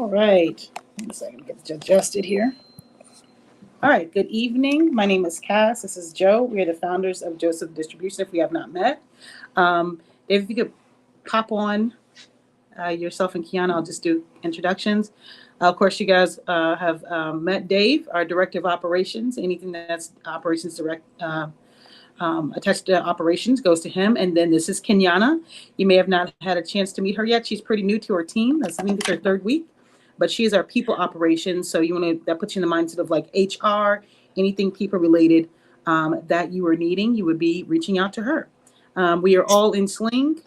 All right. One second, get adjusted here. All right. Good evening. My name is Cass. This is Joe. We are the founders of Joseph Distribution. If we have not met, if you could pop on yourself and Kiana, I'll just do introductions. Of course, you guys have met Dave, our director of operations. Anything that's operations direct. Attached to operations goes to him. And then this is Kenyana. You may have not had a chance to meet her yet. She's pretty new to our team. I think it's her third week, but she is our people operations. So that puts you in the mindset of like HR, anything people related that you are needing, you would be reaching out to her. We are all in Sling.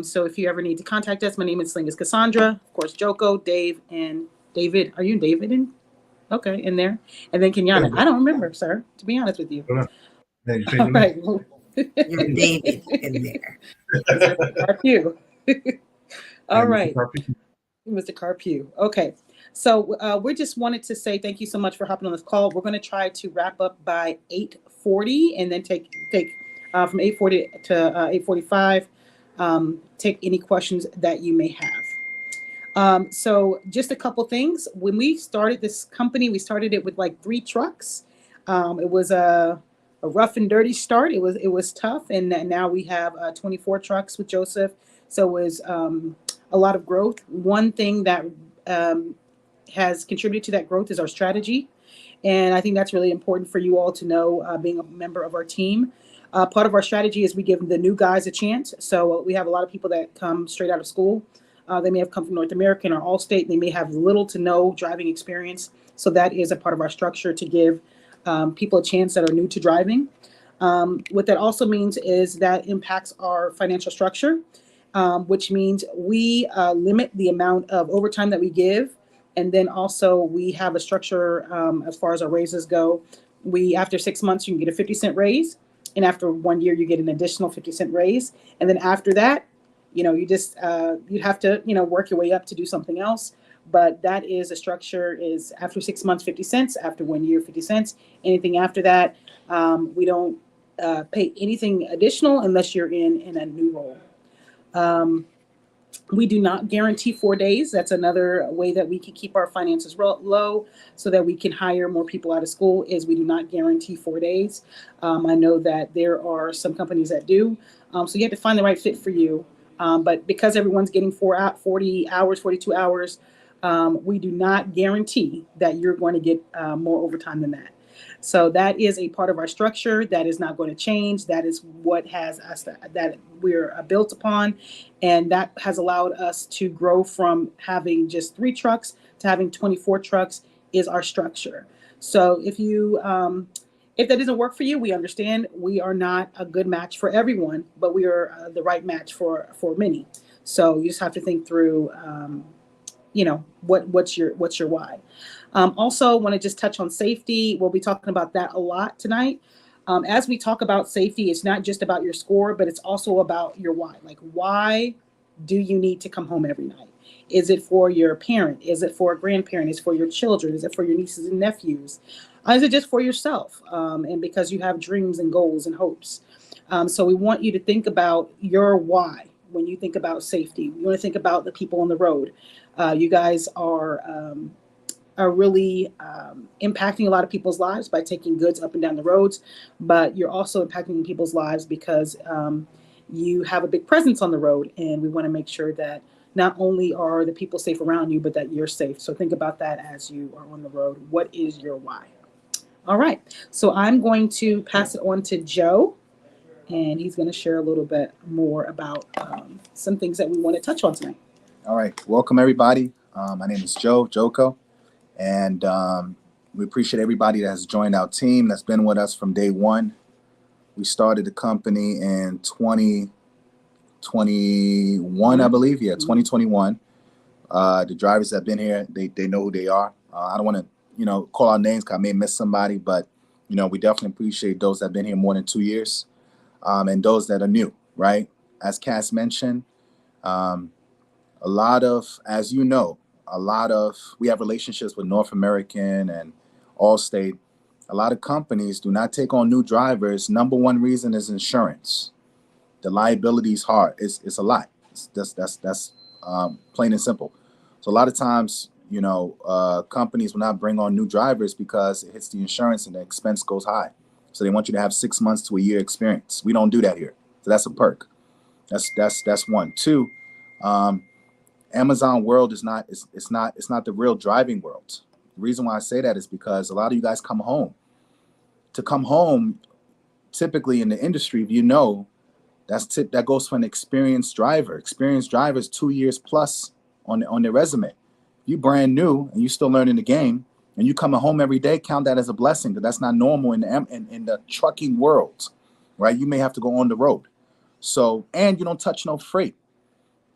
So if you ever need to contact us, my name in Sling is Cassandra, of course, Joko, Dave, and David. Are you David in? Okay, in there. And then Kenyana. I don't remember, sir, to be honest with you. All right. You're David in there. Carpew. All right. Mr. Carpew. Okay. So we just wanted to say thank you so much for hopping on this call. We're going to try to wrap up by 8:40 and then take from 8:40 to 8:45. Take any questions that you may have. So just a couple things. When we started this company, we started it with like 3 trucks. It was a rough and dirty start. It was tough, and now we have 24 trucks with Joseph. So it was a lot of growth. One thing that has contributed to that growth is our strategy, and I think that's really important for you all to know, being a member of our team. Part of our strategy is we give the new guys a chance. So we have a lot of people that come straight out of school. They may have come from North American or Allstate. They may have little to no driving experience. So that is a part of our structure to give people a chance that are new to driving. What that also means is that impacts our financial structure, which means we limit the amount of overtime that we give. And then also we have a structure as far as our raises go. After 6 months, you can get a 50-cent raise. And after 1 year, you get an additional 50-cent raise. And then after that, you just, you'd have to, work your way up to do something else. But that is a structure is after 6 months, 50 cents, after 1 year, 50 cents. Anything after that, we don't pay anything additional unless you're in a new role. We do not guarantee 4 days. That's another way that we can keep our finances low so that we can hire more people out of school is we do not guarantee 4 days. I know that there are some companies that do. So you have to find the right fit for you. But because everyone's getting 40 hours, 42 hours, we do not guarantee that you're going to get more overtime than that. So that is a part of our structure that is not going to change. That is what has us that we're built upon. And that has allowed us to grow from having just 3 trucks to having 24 trucks is our structure. So if that doesn't work for you, we understand we are not a good match for everyone, but we are the right match for many. So you just have to think through, what's your why. Also, want to just touch on safety. We'll be talking about that a lot tonight. As we talk about safety, it's not just about your score, but it's also about your why. Like, why do you need to come home every night? Is it for your parent? Is it for a grandparent? Is it for your children? Is it for your nieces and nephews? Is it just for yourself? And because you have dreams and goals and hopes. So we want you to think about your why when you think about safety. You want to think about the people on the road. You guys are really impacting a lot of people's lives by taking goods up and down the roads, but you're also impacting people's lives because you have a big presence on the road, and we want to make sure that not only are the people safe around you, but that you're safe. So think about that as you are on the road. What is your why? All right. So I'm going to pass it on to Joe, and he's going to share a little bit more about some things that we want to touch on tonight. All right. Welcome, everybody. My name is Joko. And we appreciate everybody that has joined our team, that's been with us from day one. We started the company in 2021, I believe. Yeah, 2021. The drivers that have been here, they know who they are. I don't want to, call out names because I may miss somebody, but, we definitely appreciate those that have been here more than 2 years and those that are new, right? As Cass mentioned, a lot of, as you know, we have relationships with North American and Allstate. A lot of companies do not take on new drivers. Number one reason is insurance. The liability is hard. It's a lot. That's plain and simple. So a lot of times, companies will not bring on new drivers because it hits the insurance and the expense goes high. So they want you to have 6 months to a year experience. We don't do that here. So that's a perk. That's one. Two, Amazon world is not it's not the real driving world. The reason why I say that is because a lot of you guys come home. To come home, typically in the industry, that goes for an experienced driver. Experienced drivers 2 years plus on their resume. You brand new and you still learning the game, and you coming home every day, count that as a blessing, because that's not normal in the trucking world, right? You may have to go on the road. So, and you don't touch no freight,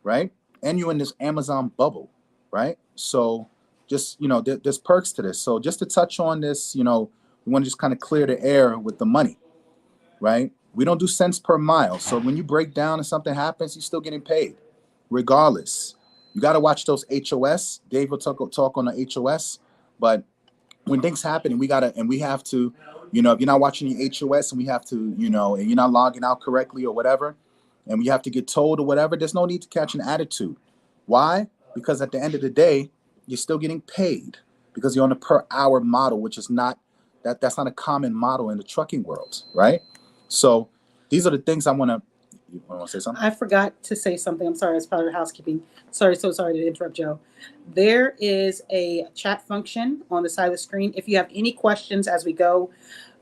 right? And you're in this Amazon bubble, right? So just, there's perks to this. So just to touch on this, we want to just kind of clear the air with the money, right? We don't do cents per mile. So when you break down and something happens, you're still getting paid regardless. You got to watch those HOS. Dave will talk on the HOS, but when things happen and we have to, if you're not watching your HOS and we have to, and you're not logging out correctly or whatever, and we have to get told or whatever, there's no need to catch an attitude. Why? Because at the end of the day, you're still getting paid because you're on a per hour model, which is that's not a common model in the trucking world, right? So these are the things I want to. You want to say something? I forgot to say something. I'm sorry. It's part of housekeeping. So sorry to interrupt, Joe. There is a chat function on the side of the screen. If you have any questions as we go,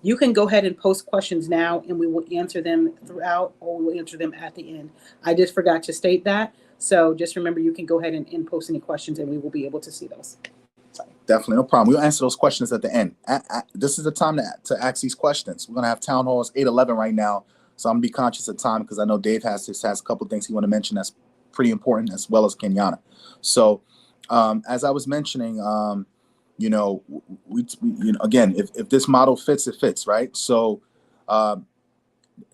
you can go ahead and post questions now, and we will answer them throughout, or we will answer them at the end. I just forgot to state that. So just remember, you can go ahead and post any questions, and we will be able to see those. Sorry. Definitely, no problem. We'll answer those questions at the end. This is the time to ask these questions. We're going to have town halls 8:11 right now. So I'm going to be conscious of time because I know Dave has a couple of things he want to mention that's pretty important, as well as Kenyana. So as I was mentioning, again, if this model fits, it fits, right? So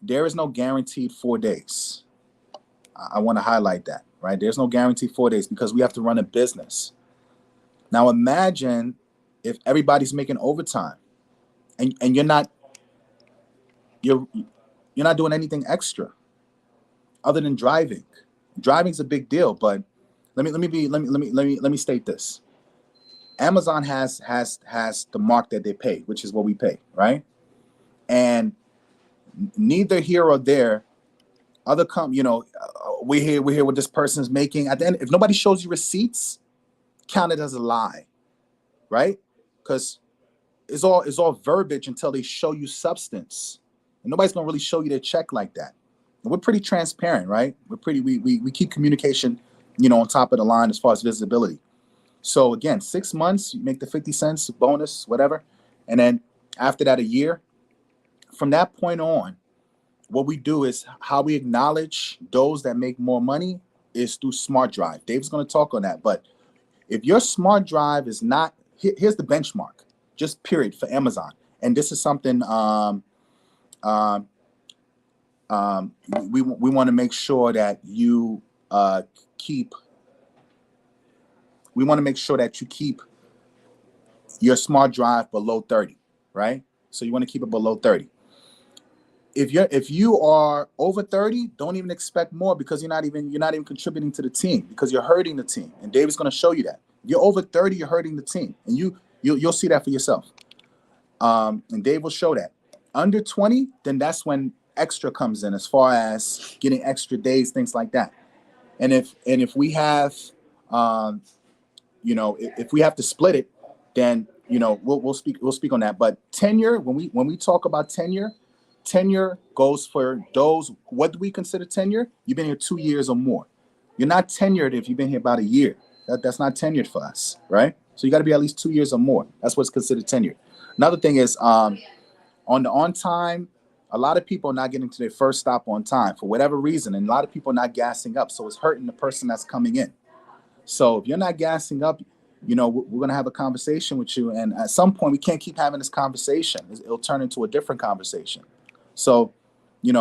there is no guaranteed 4 days. I want to highlight that, right? There's no guaranteed 4 days because we have to run a business. Now imagine if everybody's making overtime and you're not doing anything extra other than driving. Driving's a big deal, but let me state this. Amazon has the mark that they pay, which is what we pay, right? And neither here or there, we're here what this person's making. At the end, if nobody shows you receipts, count it as a lie, right? Because it's all verbiage until they show you substance. And nobody's gonna really show you their check like that. And we're pretty transparent, right? We keep communication, on top of the line as far as visibility. So again, 6 months, you make the 50 cents bonus, whatever. And then after that, a year. From that point on, what we do is how we acknowledge those that make more money is through Smart Drive. Dave's going to talk on that. But if your Smart Drive is not, here's the benchmark, just period, for Amazon. And this is something we want to make sure that you keep. We want to make sure that you keep your Smart Drive below 30, right? So you want to keep it below 30. If you are over 30, don't even expect more because you're not even contributing to the team because you're hurting the team. And David's going to show you that. If you're over 30, you're hurting the team, and you'll see that for yourself. And Dave will show that. Under 20, then that's when extra comes in as far as getting extra days, things like that. And if we have if we have to split it, then we'll speak on that. But tenure, when we talk about tenure goes for those. What do we consider tenure? You've been here 2 years or more. You're not tenured if you've been here about a year. That's not tenured for us, right? So you got to be at least 2 years or more. That's what's considered tenure. Another thing is on the on time. A lot of people are not getting to their first stop on time for whatever reason, and a lot of people are not gassing up. So it's hurting the person that's coming in. So if you're not gassing up, we're going to have a conversation with you. And at some point, we can't keep having this conversation. It'll turn into a different conversation. So, you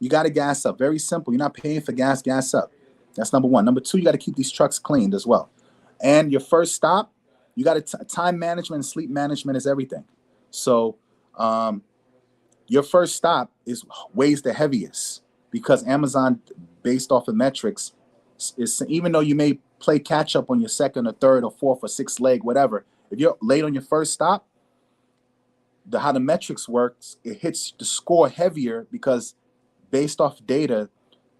got to gas up. Very simple. You're not paying for gas up. That's number one. Number two, you got to keep these trucks cleaned as well. And your first stop, you got to time management and sleep management is everything. So your first stop weighs the heaviest because Amazon, based off of metrics, is even though you may play catch up on your second or third or fourth or sixth leg, whatever. If you're late on your first stop, how the metrics works, it hits the score heavier because based off data,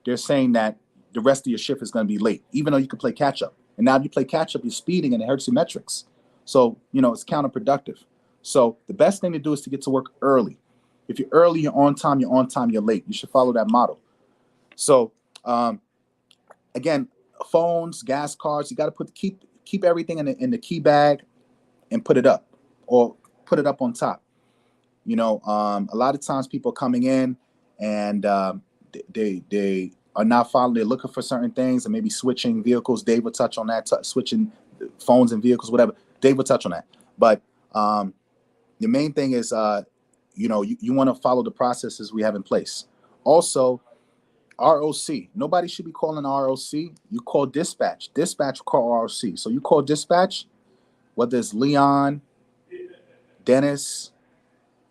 they're saying that the rest of your shift is going to be late, even though you can play catch up. And now if you play catch up, you're speeding and it hurts your metrics. So, it's counterproductive. So the best thing to do is to get to work early. If you're early, you're on time, you're late. You should follow that model. So, again, phones, gas cards, you got to keep everything in the key bag and put it up or put it up on top. A lot of times people are coming in and they are not following. They're looking for certain things and maybe switching vehicles. Dave will touch on that, switching phones and vehicles, whatever. Dave will touch on that. But the main thing is, you want to follow the processes we have in place. Also, ROC. Nobody should be calling ROC. You call dispatch. Dispatch will call ROC. So you call dispatch, whether it's Leon, Dennis,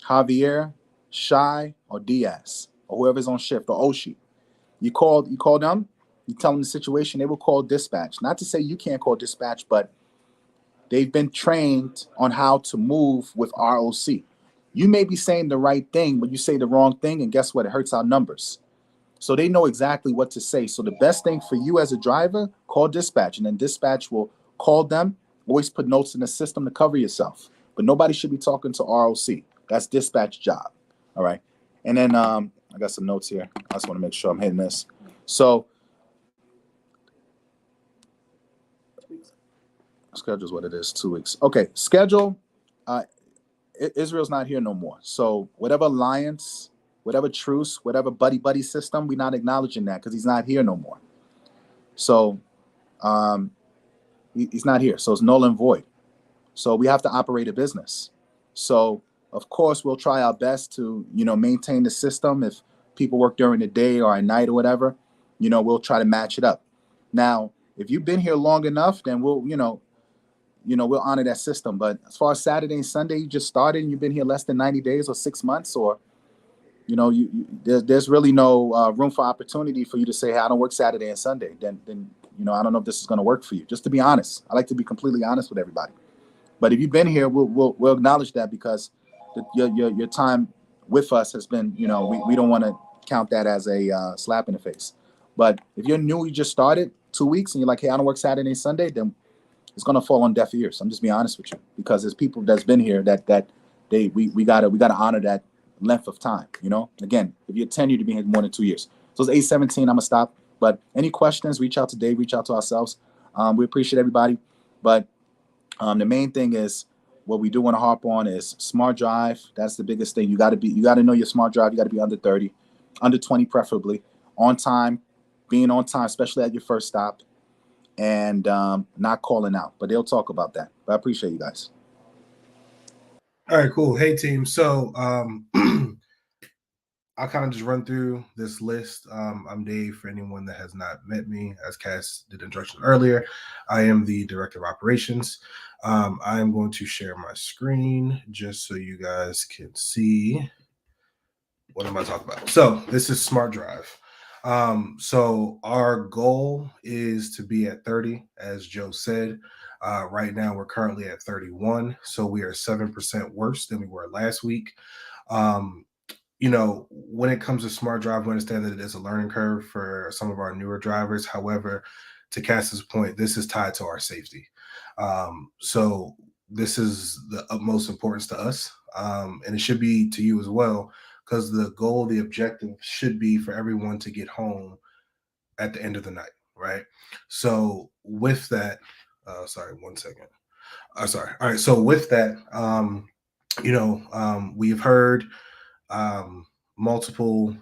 Javier, Shy, or Diaz, or whoever's on shift, or Oshi. You call them, you tell them the situation, they will call dispatch. Not to say you can't call dispatch, but they've been trained on how to move with ROC. You may be saying the right thing, but you say the wrong thing, and guess what? It hurts our numbers. So they know exactly what to say. So the best thing for you as a driver, call dispatch, and then dispatch will call them. Always put notes in the system to cover yourself. But nobody should be talking to ROC. That's dispatch job. All right. And then I got some notes here. I just want to make sure I'm hitting this. So schedule is what it is, 2 weeks. Okay, schedule. Israel's not here no more. So whatever alliance, whatever truce, whatever buddy system, we're not acknowledging that because he's not here no more. So he's not here. So it's null and void. So we have to operate a business. So of course we'll try our best to, maintain the system. If people work during the day or at night or whatever, we'll try to match it up. Now, if you've been here long enough, then we'll honor that system. But as far as Saturday and Sunday, you just started and you've been here less than 90 days or 6 months, or there's really no room for opportunity for you to say, hey, I don't work Saturday and Sunday. Then I don't know if this is going to work for you. Just to be honest, I like to be completely honest with everybody. But if you've been here, we'll acknowledge that because your time with us has been, we don't want to count that as a slap in the face. But if you're new, you just started 2 weeks, and you're like, hey, I don't work Saturday and Sunday, then it's gonna fall on deaf ears. I'm just being honest with you, because there's people that's been here we gotta honor that length of time. Again, if you're tenured to be here more than 2 years. So it's 8:17. I'm gonna stop. But any questions? Reach out to Dave. Reach out to ourselves. We appreciate everybody. But the main thing is what we do want to harp on is smart drive. That's the biggest thing. You got to know your smart drive. You got to be under 30, under 20 preferably, on time, being on time, especially at your first stop, and not calling out. But they'll talk about that. But I appreciate you guys. All right, cool. Hey, team. So I'll kind of just run through this list. I'm Dave, for anyone that has not met me. As Cass did introduction earlier, I am the Director of Operations. I am going to share my screen just so you guys can see what am I talking about. So this is Smart Drive. So our goal is to be at 30, as Joe said. Right now, we're currently at 31, so we are 7% worse than we were last week. When it comes to Smart Drive, we understand that it is a learning curve for some of our newer drivers. However, to Cass's point, this is tied to our safety. So this is the utmost importance to us, and it should be to you as well, because the goal, the objective should be for everyone to get home at the end of the night, right? So with that, sorry, 1 second. Sorry. All right. So with that, we've heard multiple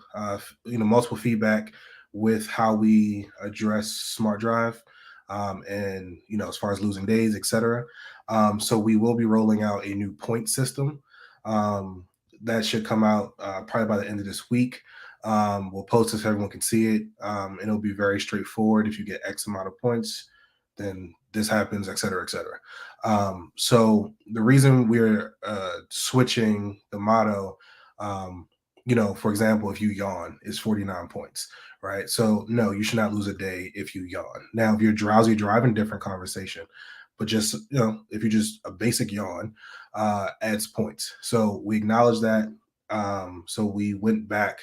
feedback with how we address Smart Drive, and as far as losing days, etc. So we will be rolling out a new point system that should come out probably by the end of this week. We'll post it so everyone can see it, and it'll be very straightforward. If you get X amount of points, then this happens, et cetera, et cetera. So the reason we're switching the motto for example, if you yawn, it's 49 points, right? So no, you should not lose a day if you yawn. Now, if you're drowsy driving, different conversation. But just, if you just a basic yawn, adds points. So we acknowledge that. So we went back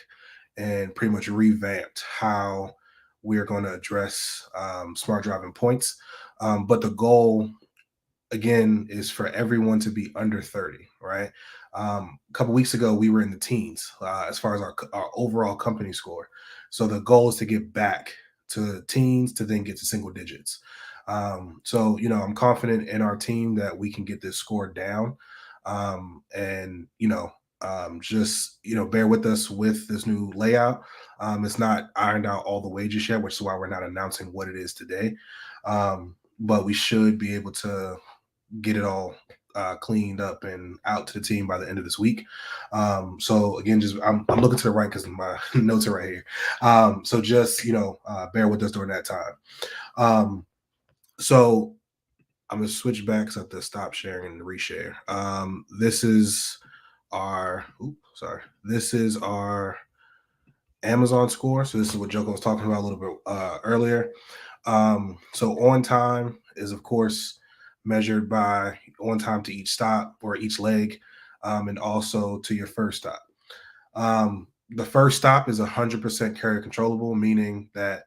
and pretty much revamped how we're going to address smart driving points. But the goal, again, is for everyone to be under 30, right? A couple weeks ago, we were in the teens as far as our overall company score. So the goal is to get back to teens to then get to single digits. So, I'm confident in our team that we can get this score down. And, just, bear with us with this new layout. It's not ironed out all the way just yet, which is why we're not announcing what it is today. But we should be able to get it all cleaned up and out to the team by the end of this week. So again, just I'm looking to the right because my notes are right here. So just bear with us during that time. So I'm gonna switch back so I have to stop sharing and reshare. This is our this is our Amazon score. So this is what Joko was talking about a little bit earlier. So on time is, of course, measured by on time to each stop or each leg, and also to your first stop. The first stop is 100% carrier controllable, meaning that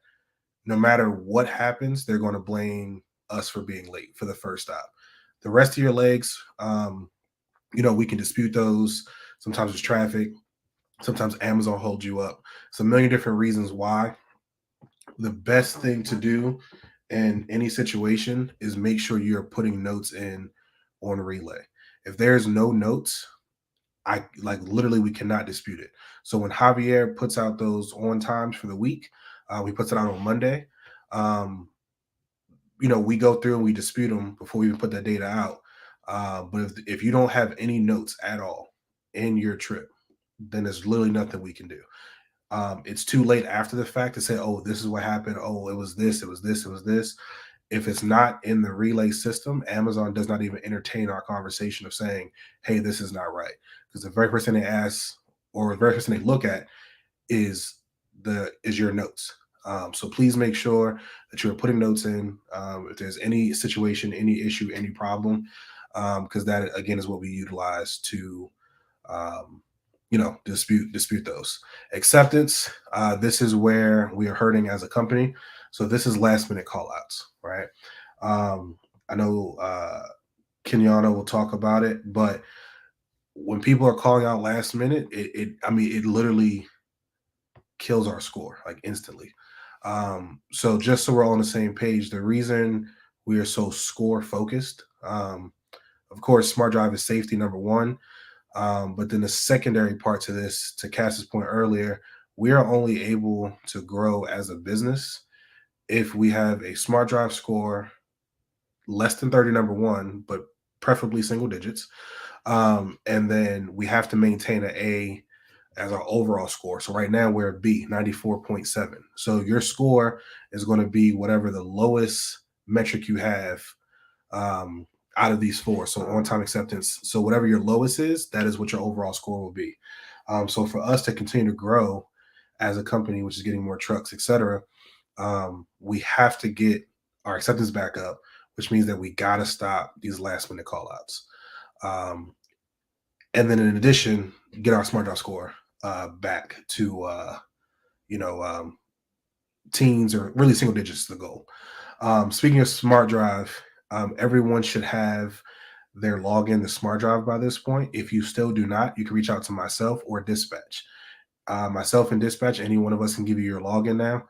no matter what happens, they're going to blame us for being late for the first stop. The rest of your legs, we can dispute those. Sometimes it's traffic. Sometimes Amazon holds you up. It's a million different reasons why. The best thing to do in any situation is make sure you're putting notes in on relay. If there's no notes, literally we cannot dispute it. So when Javier puts out those on times for the week, he puts it out on Monday. We go through and we dispute them before we even put that data out. But if you don't have any notes at all in your trip, then there's literally nothing we can do. It's too late after the fact to say, oh, this is what happened. Oh, it was this, it was this, it was this. If it's not in the relay system, Amazon does not even entertain our conversation of saying, hey, this is not right. Because the very first thing they ask or the very first thing they look at is your notes. So please make sure that you're putting notes in if there's any situation, any issue, any problem, because that, again, is what we utilize to dispute those. Acceptance, this is where we are hurting as a company. So this is last minute call outs, right? I know Kenyana will talk about it, but when people are calling out last minute, it literally kills our score like instantly. So just so we're all on the same page, the reason we are so score focused, of course, smart drive is safety number one. But then the secondary part to this, to Cass's point earlier, we are only able to grow as a business if we have a smart drive score less than 30, number one, but preferably single digits. And then we have to maintain an A as our overall score. So right now we're a B, 94.7. So your score is going to be whatever the lowest metric you have out of these four. So on-time acceptance. So whatever your lowest is, that is what your overall score will be. So for us to continue to grow as a company, which is getting more trucks, et cetera, we have to get our acceptance back up, which means that we got to stop these last minute call outs. And then in addition, get our smart drive score back to, teens or really single digits is the goal. Speaking of smart drive, everyone should have their login to smart drive by this point. If you still do not, you can reach out to myself or dispatch. Myself and dispatch, any one of us can give you your login now.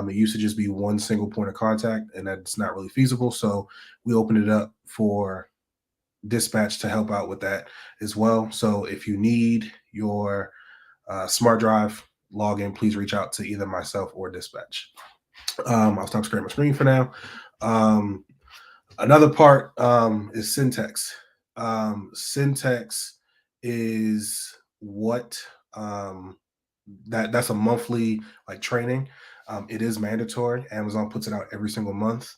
It used to just be one single point of contact, and that's not really feasible. So we opened it up for dispatch to help out with that as well. So if you need your smart drive login, please reach out to either myself or dispatch. I'll stop sharing my screen for now. Another part is syntax. Syntax is what that's a monthly training. It is mandatory. Amazon puts it out every single month.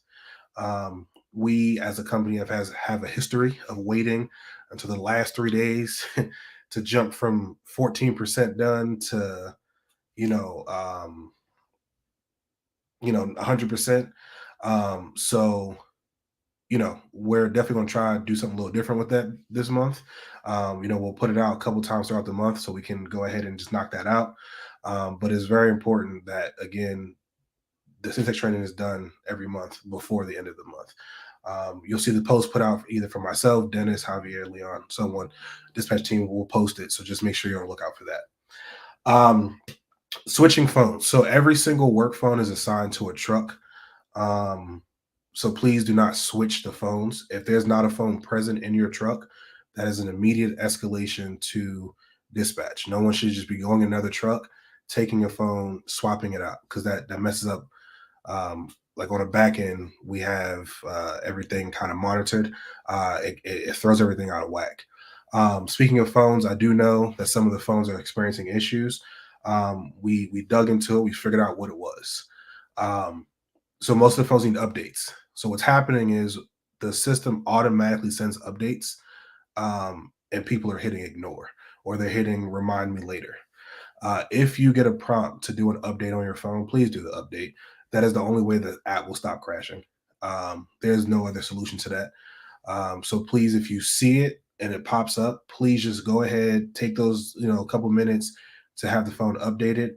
We as a company have a history of waiting until the last 3 days to jump from 14% done to, 100%. So, we're definitely going to try to do something a little different with that this month. We'll put it out a couple times throughout the month so we can go ahead and just knock that out. But it's very important that, again, the syntax training is done every month before the end of the month. You'll see the post put out either for myself, Dennis, Javier, Leon, someone, dispatch team will post it. So just make sure you're on the lookout for that. Switching phones. So every single work phone is assigned to a truck. So please do not switch the phones. If there's not a phone present in your truck, that is an immediate escalation to dispatch. No one should just be going in another truck, taking a phone, swapping it out, because that messes up. Like on the back end, we have everything kind of monitored. It throws everything out of whack. Speaking of phones, I do know that some of the phones are experiencing issues. We dug into it. We figured out what it was. So most of the phones need updates. So what's happening is the system automatically sends updates, and people are hitting ignore, or they're hitting remind me later. If you get a prompt to do an update on your phone, please do the update. That is the only way the app will stop crashing. There's no other solution to that. So please, if you see it and it pops up, please just go ahead, take those, a couple minutes to have the phone updated.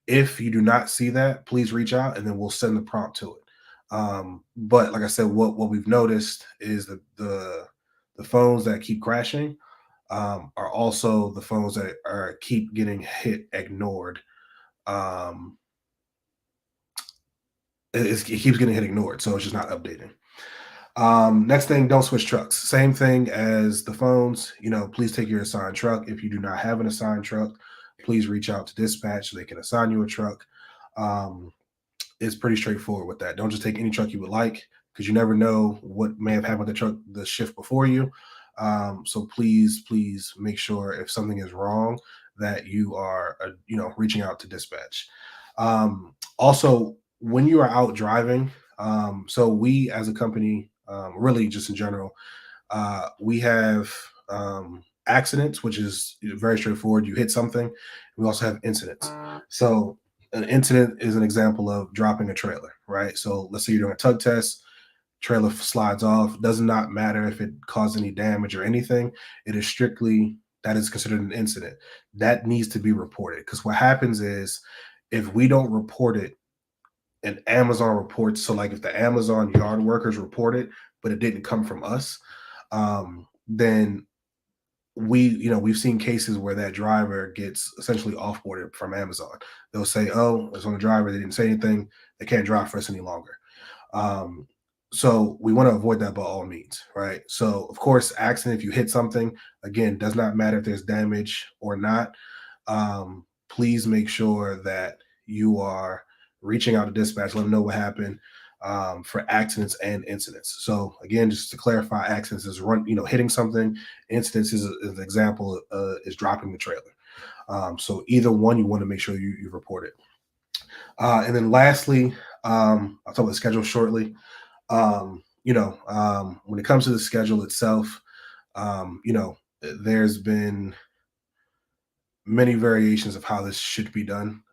If you do not see that, please reach out and then we'll send the prompt to it. But like I said, what we've noticed is the phones that keep crashing are also the phones that keep getting hit ignored. It keeps getting hit ignored, so it's just not updating. Next thing, don't switch trucks. Same thing as the phones. Please take your assigned truck. If you do not have an assigned truck, please reach out to dispatch so they can assign you a truck. It's pretty straightforward with that. Don't just take any truck you would like, because you never know what may have happened with the truck the shift before you. So please make sure if something is wrong that you are reaching out to dispatch. Also, when you are out driving, so we as a company, really just in general, we have accidents, which is very straightforward. You hit something. We also have incidents. So an incident is an example of dropping a trailer, right? So let's say you're doing a tug test, trailer slides off. Does not matter if it caused any damage or anything. It is strictly, that is considered an incident. That needs to be reported, because what happens is if we don't report it and Amazon reports, so like if the Amazon yard workers report it, but it didn't come from us, then we've seen cases where that driver gets essentially offboarded from Amazon. They'll say, oh, it's on the driver, they didn't say anything, they can't drive for us any longer. So we want to avoid that by all means, right? So of course, accident, if you hit something, again, does not matter if there's damage or not. Please make sure that you are reaching out to dispatch, let them know what happened, for accidents and incidents. So again, just to clarify, accidents is hitting something. Incidents is an example, is dropping the trailer. So either one, you want to make sure you report it. And then lastly, I'll talk about the schedule shortly. When it comes to the schedule itself, there's been many variations of how this should be done.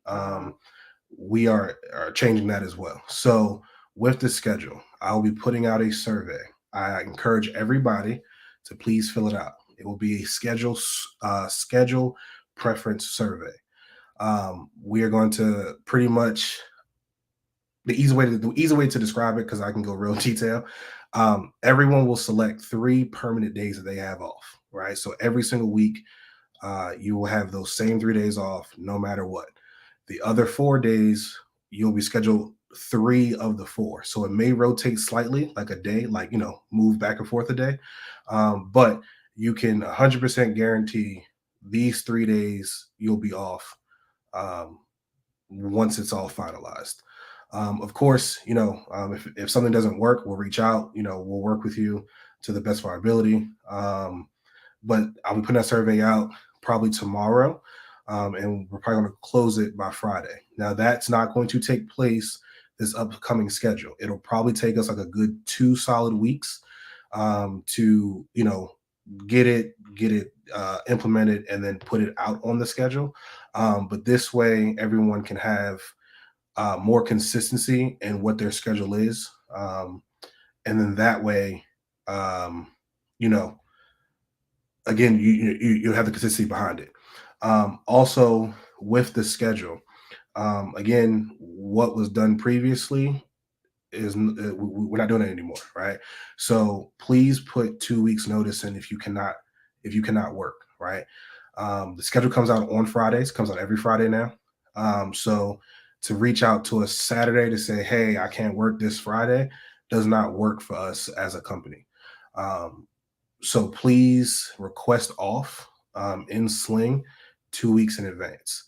We are changing that as well. So with the schedule, I'll be putting out a survey. I encourage everybody to please fill it out. It will be a schedule preference survey. We are going to pretty much, the easy way to describe it, because I can go real detail. Everyone will select 3 permanent days that they have off, right? So every single week, you will have those same 3 days off, no matter what. The other 4 days, you'll be scheduled 3 of the 4. So it may rotate slightly, like a day, move back and forth a day. But you can 100% guarantee these 3 days you'll be off once it's all finalized. Of course, if something doesn't work, we'll reach out, we'll work with you to the best of our ability. But I'll be putting that survey out probably tomorrow. And we're probably going to close it by Friday. Now, that's not going to take place this upcoming schedule. It'll probably take us like a good 2 solid weeks to, get it implemented and then put it out on the schedule. But this way, everyone can have more consistency in what their schedule is, and then that way, you know, again, you have the consistency behind it. Also, with the schedule, again, what was done previously is we're not doing it anymore, right? So please put 2 weeks notice in if you cannot work, right? The schedule comes out on Fridays, comes out every Friday now. So to reach out to us Saturday to say, hey, I can't work this Friday does not work for us as a company. So please request off in Sling 2 weeks in advance.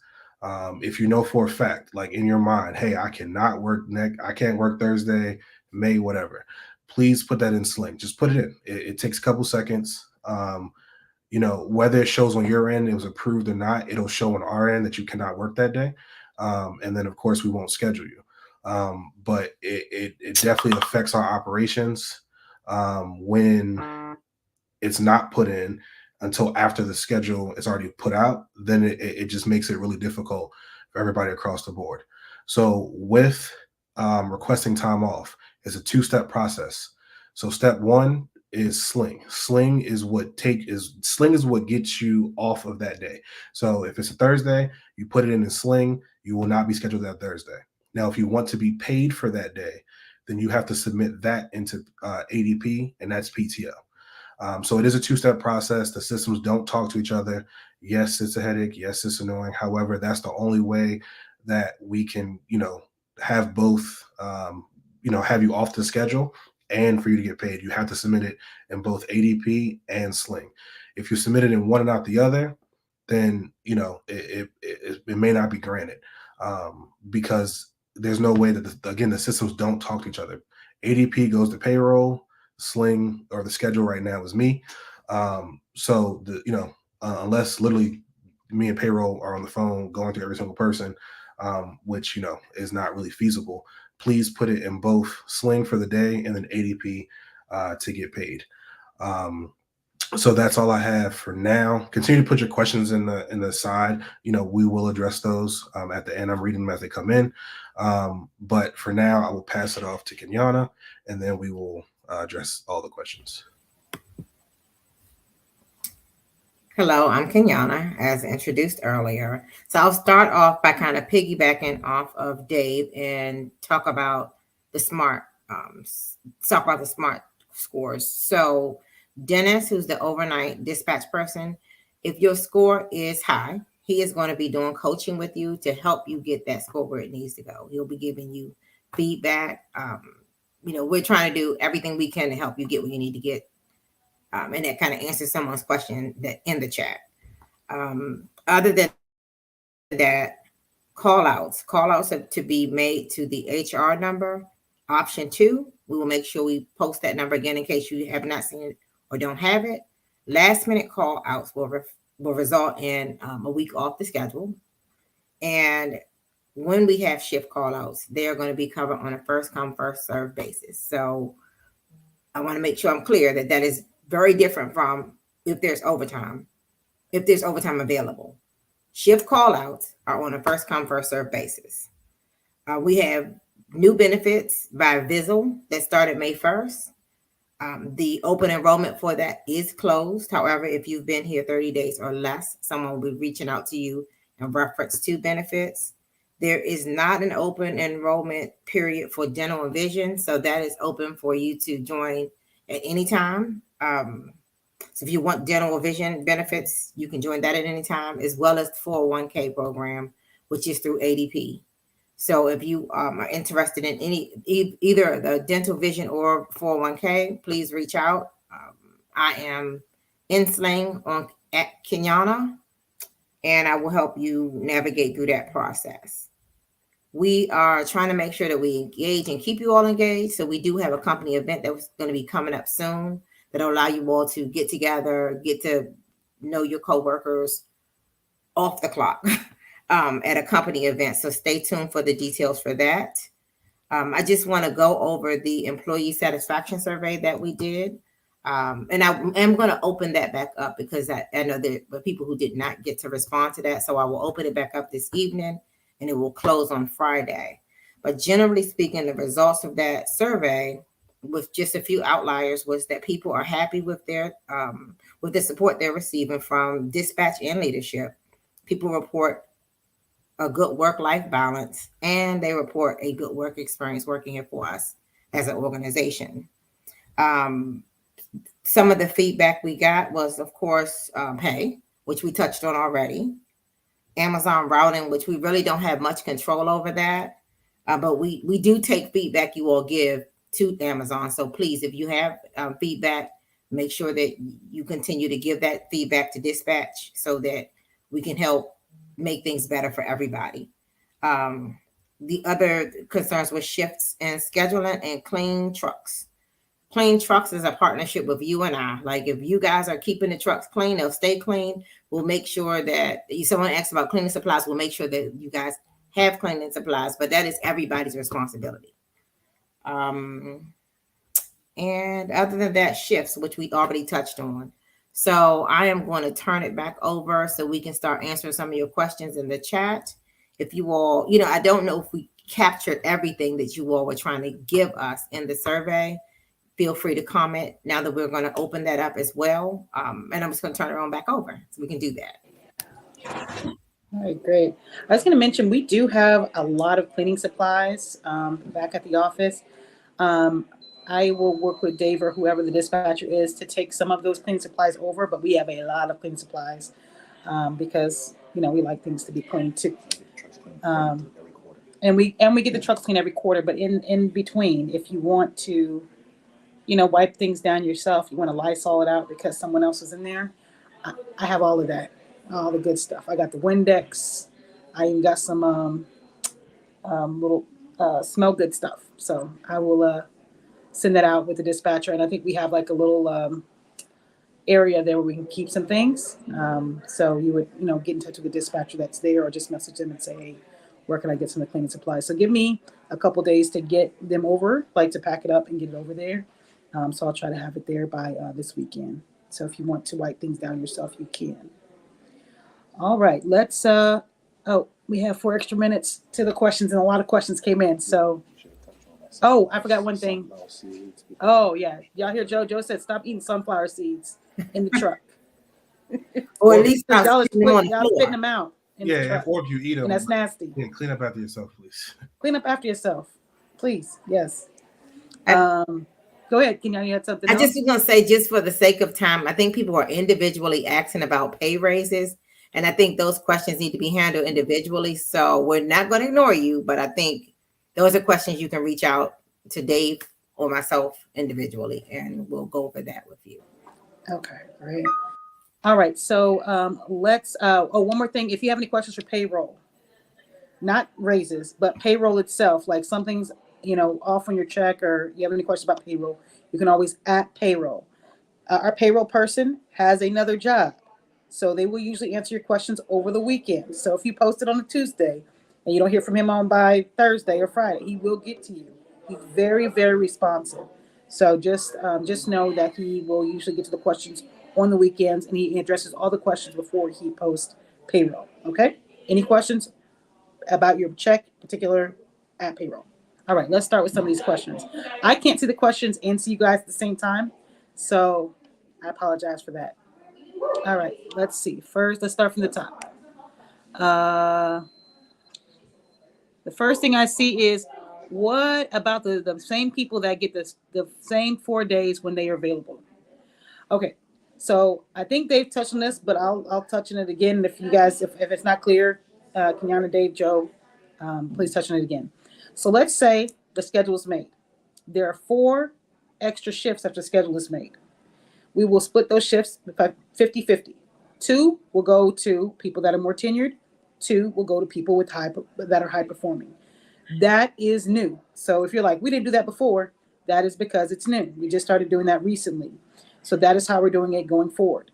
If you know for a fact, like in your mind, hey, I can't work Thursday, May, whatever. Please put that in Sling. Just put it in. It takes a couple seconds. Whether it shows on your end, it was approved or not, it'll show on our end that you cannot work that day. And then of course we won't schedule you. But it definitely affects our operations when it's not put in until after the schedule is already put out. Then it just makes it really difficult for everybody across the board. So with requesting time off, it's a two-step process. So step one is Sling. Sling is what gets you off of that day. So if it's a Thursday, you put it in Sling, you will not be scheduled that Thursday. Now, if you want to be paid for that day, then you have to submit that into ADP, and that's PTO. So it is a two-step process. The systems don't talk to each other. Yes, it's a headache. Yes, it's annoying. However, that's the only way that we can, have both, have you off the schedule and for you to get paid. You have to submit it in both ADP and Sling. If you submit it in one and not the other, then, it may not be granted because there's no way that, the systems don't talk to each other. ADP goes to payroll. Sling or the schedule right now is me. So unless literally me and payroll are on the phone going through every single person, which is not really feasible, please put it in both Sling for the day and then ADP to get paid. So that's all I have for now. Continue to put your questions in the side. We will address those at the end. I'm reading them as they come in. But for now, I will pass it off to Kenyana, and then we will address all the questions. Hello, I'm Kenyana, as introduced earlier. So I'll start off by kind of piggybacking off of Dave and talk about the SMART scores. So Dennis, who's the overnight dispatch person, if your score is high, he is going to be doing coaching with you to help you get that score where it needs to go. He'll be giving you feedback. We're trying to do everything we can to help you get what you need to get. And that kind of answers someone's question that in the chat. Other than that, call outs are to be made to the HR number. Option 2, we will make sure we post that number again in case you have not seen it or don't have it. Last minute call outs will result in a week off the schedule. And when we have shift call outs, they are going to be covered on a first come, first serve basis. So I want to make sure I'm clear that is very different from if there's overtime available. Shift call outs are on a first come, first serve basis. We have new benefits by Vizzle that started May 1st. The open enrollment for that is closed. However, if you've been here 30 days or less, someone will be reaching out to you in reference to benefits. There is not an open enrollment period for dental and vision, so that is open for you to join at any time. So if you want dental or vision benefits, you can join that at any time, as well as the 401k program, which is through ADP. So if you are interested in either the dental, vision, or 401k, please reach out. I am in Sling at Kenyana, and I will help you navigate through that process. We are trying to make sure that we engage and keep you all engaged. So we do have a company event that's going to be coming up soon that'll allow you all to get together, get to know your coworkers off the clock at a company event. So stay tuned for the details for that. I just want to go over the employee satisfaction survey that we did. And I am going to open that back up because I know there were people who did not get to respond to that. So I will open it back up this evening and it will close on Friday. But generally speaking, the results of that survey, with just a few outliers, was that people are happy with with the support they're receiving from dispatch and leadership. People report a good work-life balance, and they report a good work experience working here for us as an organization. Some of the feedback we got was, of course, pay, which we touched on already. Amazon routing, which we really don't have much control over that. But we do take feedback you all give to Amazon. So please, if you have feedback, make sure that you continue to give that feedback to dispatch so that we can help make things better for everybody. The other concerns were shifts and scheduling and clean trucks. Clean trucks is a partnership with you and I. Like, if you guys are keeping the trucks clean, they'll stay clean. We'll make sure that someone asks about cleaning supplies. We'll make sure that you guys have cleaning supplies, but that is everybody's responsibility. And other than that, shifts, which we already touched on. So I am going to turn it back over so we can start answering some of your questions in the chat. If you all, I don't know if we captured everything that you all were trying to give us in the survey. Feel free to comment now that we're going to open that up as well. And I'm just going to turn it on back over so we can do that. All right, great. I was going to mention, we do have a lot of cleaning supplies back at the office. I will work with Dave or whoever the dispatcher is to take some of those cleaning supplies over, but we have a lot of cleaning supplies because, we like things to be clean too. And we get the trucks clean every quarter, but in between, if you want to, wipe things down yourself, you want to Lysol it out because someone else is in there, I have all of that, all the good stuff. I got the Windex. I even got some little smell good stuff. So I will send that out with the dispatcher. And I think we have like a little area there where we can keep some things. So you would, get in touch with the dispatcher that's there or just message them and say, hey, where can I get some of the cleaning supplies? So give me a couple days to get them over, like to pack it up and get it over there. So I'll try to have it there by this weekend. So if you want to write things down yourself, you can. All right, let's, we have 4 extra minutes to the questions, and a lot of questions came in. So, I forgot one thing. Oh, yeah. Y'all hear Joe? Joe said, stop eating sunflower seeds in the truck. Or at least y'all spitting them out. Yeah, or if you eat them. And that's nasty. Yeah, clean up after yourself, please. Clean up after yourself, please. Yes. Go ahead. Can you add something else? I just was going to say, just for the sake of time, I think people are individually asking about pay raises. And I think those questions need to be handled individually. So we're not going to ignore you, but I think those are questions you can reach out to Dave or myself individually, and we'll go over that with you. Okay, great. All right. So let's, one more thing. If you have any questions for payroll, not raises, but payroll itself, like something's, off on your check, or you have any questions about payroll, you can always at payroll. Our payroll person has another job, so they will usually answer your questions over the weekend. So if you post it on a Tuesday and you don't hear from him on by Thursday or Friday, he will get to you. He's very, very responsive. So just know that he will usually get to the questions on the weekends, and he addresses all the questions before he posts payroll. Okay? Any questions about your check, particular at payroll? All right, let's start with some of these questions. I can't see the questions and see you guys at the same time, so I apologize for that. All right, let's see. First, let's start from the top. The first thing I see is, what about the same people that get the same 4 days when they are available? Okay, so I think they've touched on this, but I'll touch on it again. If you guys, if it's not clear, Kenyana, Dave, Joe, please touch on it again. So let's say the schedule is made. There are 4 extra shifts after the schedule is made. We will split those shifts 50-50. 2 will go to people that are more tenured. 2 will go to people with that are high performing. That is new. So if you're like, we didn't do that before, that is because it's new. We just started doing that recently. So that is how we're doing it going forward.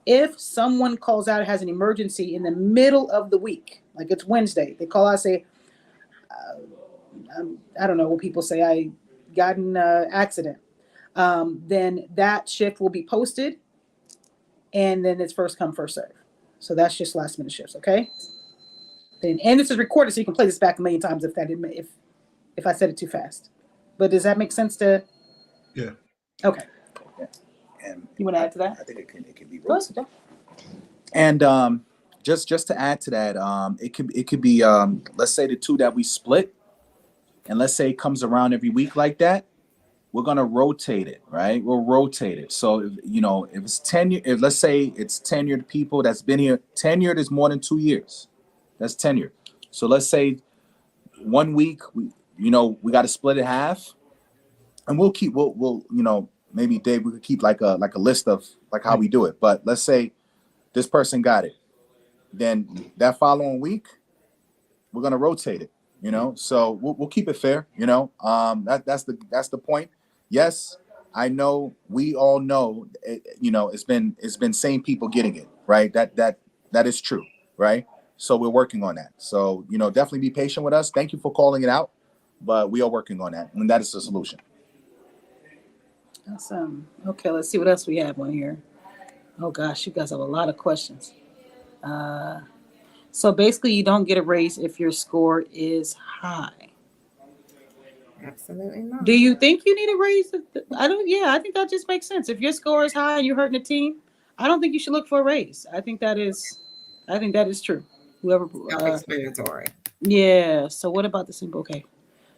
If someone calls out, has an emergency in the middle of the week, like it's Wednesday, they call out, say, I don't know what people say, I got in an accident. then that shift will be posted, and then it's first come, first serve. So that's just last minute shifts, okay? And this is recorded, so you can play this back a million times if I said it too fast. But does that make sense to? Yeah. Okay. And You want to add to that? I think it can be Go rotated. ahead. And just to add to that, it could be let's say the two that we split, and let's say it comes around every week like that. We're gonna rotate it, right? We'll rotate it. So if it's tenure, if let's say it's tenured people that's been here, tenured is more than 2 years. That's tenured. So let's say 1 week we got to split it half, and we'll maybe Dave, we could keep like a list of like how we do it. But let's say this person got it, then that following week we're gonna rotate it. So we'll keep it fair. That's the point. Yes, I know, we all know it's been same people getting it, right? That is true, right? So we're working on that. So definitely be patient with us. Thank you for calling it out, but we are working on that, and that is the solution. Awesome. Okay, let's see what else we have on here. Oh gosh, you guys have a lot of questions. So basically, you don't get a raise if your score is high. Absolutely not. Do you think you need a raise? I don't. Yeah, I think that just makes sense. If your score is high and you're hurting the team, I don't think you should look for a raise. I think that is true. Whoever. Self-explanatory. Yeah. So what about the simple? Okay.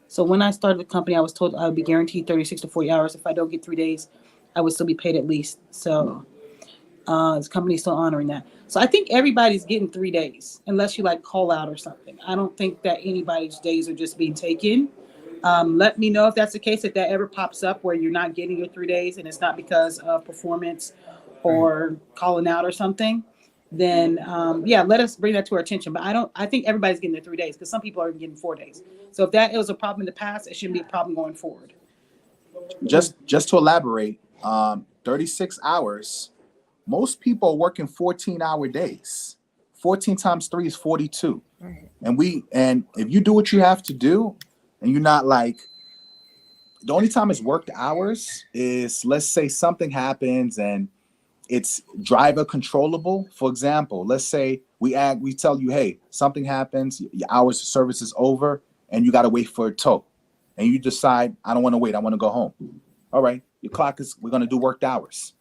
So when I started the company, I was told I would be guaranteed 36 to 40 hours. If I don't get 3 days, I would still be paid at least. So this company's still honoring that. So I think everybody's getting 3 days, unless you like call out or something. I don't think that anybody's days are just being taken. Let me know if that's the case, if that ever pops up where you're not getting your 3 days and it's not because of performance or calling out or something. Then let us bring that to our attention. But I think everybody's getting their 3 days, because some people are getting 4 days. So if that was a problem in the past, it shouldn't be a problem going forward. Just to elaborate, 36 hours. Most people are working 14-hour days. 14 times 3 is 42. Right. And if you do what you have to do, and you're not like, the only time it's worked hours is, let's say something happens and it's driver controllable. For example, let's say we tell you, hey, something happens, your hours of service is over, and you got to wait for a tow, and you decide, I don't want to wait, I want to go home. All right, we're going to do worked hours,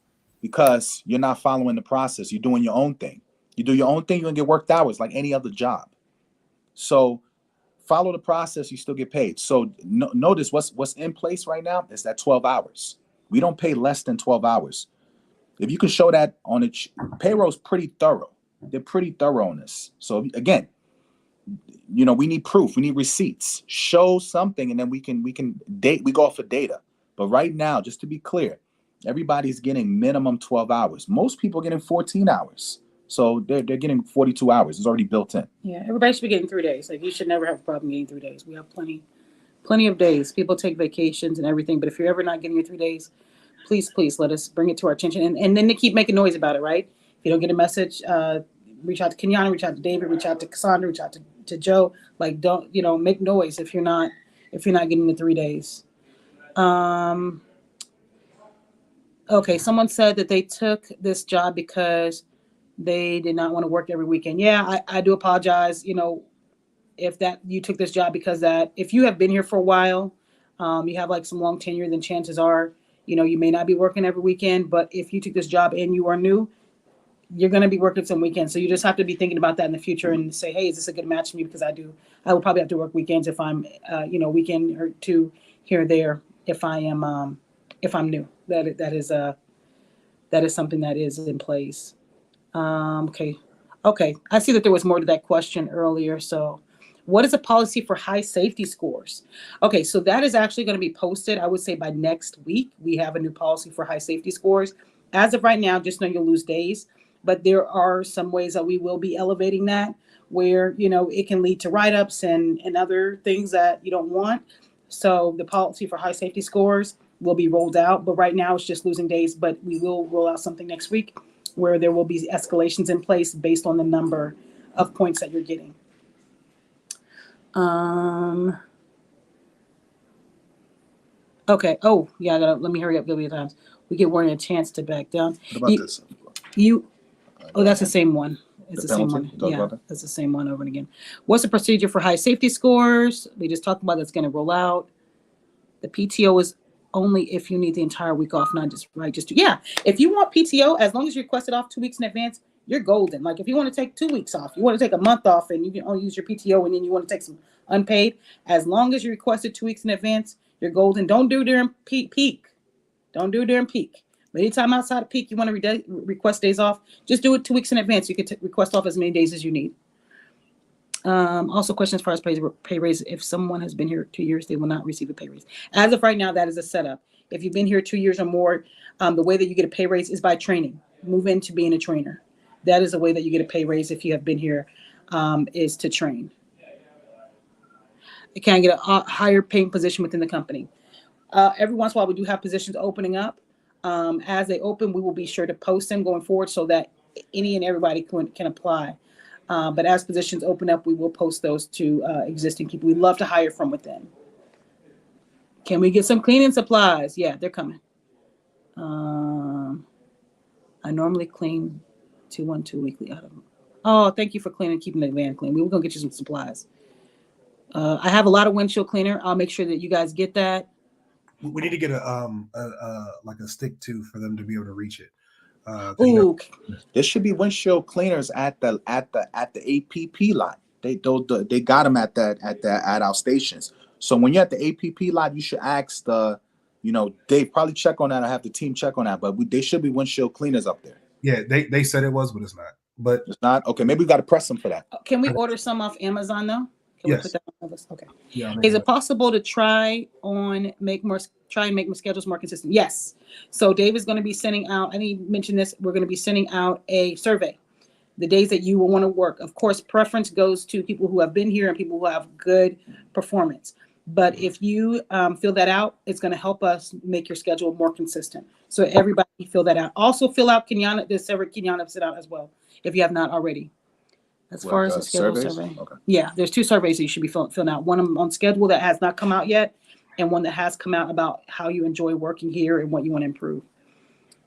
because you're not following the process. You're doing your own thing. You do your own thing, you're going to get worked hours like any other job. So follow the process, you still get paid. So notice what's in place right now is that 12 hours. We don't pay less than 12 hours. If you can show that on it, payroll's pretty thorough. They're pretty thorough on this. So again, we need proof. We need receipts. Show something, and then we can we go off of data. But right now, just to be clear, everybody's getting minimum 12 hours. Most people are getting 14 hours. So they're getting 42 hours. It's already built in. Yeah, everybody should be getting 3 days. Like, you should never have a problem getting 3 days. We have plenty of days. People take vacations and everything. But if you're ever not getting your 3 days, please let us bring it to our attention. And then they keep making noise about it, right? If you don't get a message, reach out to Kenyana, reach out to David, reach out to Cassandra, reach out to Joe. Like, don't, make noise if you're not getting the 3 days. Okay, someone said that they took this job because they did not want to work every weekend. Yeah, I do apologize. If that you took this job because that, if you have been here for a while, you have like some long tenure, then chances are, you may not be working every weekend. But if you took this job and you are new, you're going to be working some weekends. So you just have to be thinking about that in the future and say, hey, is this a good match for me? Because I will probably have to work weekends if I'm, weekend or two here or there if I'm new. That is something that is in place. Okay. I see that there was more to that question earlier. So what is a policy for high safety scores? Okay, so that is actually going to be posted, I would say, by next week. We have a new policy for high safety scores. As of right now, just know you'll lose days, but there are some ways that we will be elevating that, where, it can lead to write-ups and other things that you don't want. So the policy for high safety scores will be rolled out, but right now it's just losing days, but we will roll out something next week where there will be escalations in place based on the number of points that you're getting. Okay. Oh, yeah. Let me hurry up. Give me times. We get Warren a chance to back down. What about this? You. Go Oh, that's the ahead. same one. It's the same penalty? one. We talked Yeah, about that? that's the same one over and again. What's the procedure for high safety scores? We just talked about that's going to roll out. The PTO is only if you need the entire week off, not just right. Just yeah. If you want PTO, as long as you request it off 2 weeks in advance, you're golden. Like if you want to take 2 weeks off, you want to take a month off, and you can only use your PTO, and then you want to take some unpaid. As long as you requested 2 weeks in advance, you're golden. Don't do during peak. Don't do it during peak. But anytime outside of peak, you want to request days off, just do it 2 weeks in advance. You can request off as many days as you need. Also, question as far as pay raise. If someone has been here 2 years, they will not receive a pay raise. As of right now, that is a setup. If you've been here 2 years or more, the way that you get a pay raise is by training. Move into being a trainer. That is the way that you get a pay raise if you have been here, is to train. You can get a higher paying position within the company. Every once in a while, we do have positions opening up. As they open, we will be sure to post them going forward so that any and everybody can apply. But as positions open up, we will post those to existing people. We love to hire from within. Can we get some cleaning supplies? Yeah, they're coming. I normally clean 212 weekly out of them. Oh, thank you for cleaning, keeping the van clean. We were gonna get you some supplies. I have a lot of windshield cleaner. I'll make sure that you guys get that. We need to get like a stick too for them to be able to reach it. Ooh, There should be windshield cleaners at the APP lot. They got them at our stations. So when you're at the APP lot, you should ask they probably check on that or have the team check on that. But they should be windshield cleaners up there. Yeah, they said it was, but it's not. But it's not. Okay, maybe we got to press them for that. Can we order some off Amazon though? Can yes. we put that on the list? Okay. Yeah. Is it possible to try and make more schedules more consistent? Yes. So Dave is going to be sending out, I need to mention this, we're going to be sending out a survey, the days that you will want to work. Of course, preference goes to people who have been here and people who have good performance. But if you fill that out, it's going to help us make your schedule more consistent. So everybody fill that out. Also fill out Kenyatta sent out as well, if you have not already. As far as the schedule survey. Okay. Yeah, there's 2 surveys that you should be filling out. One on schedule that has not come out yet, and one that has come out about how you enjoy working here and what you want to improve.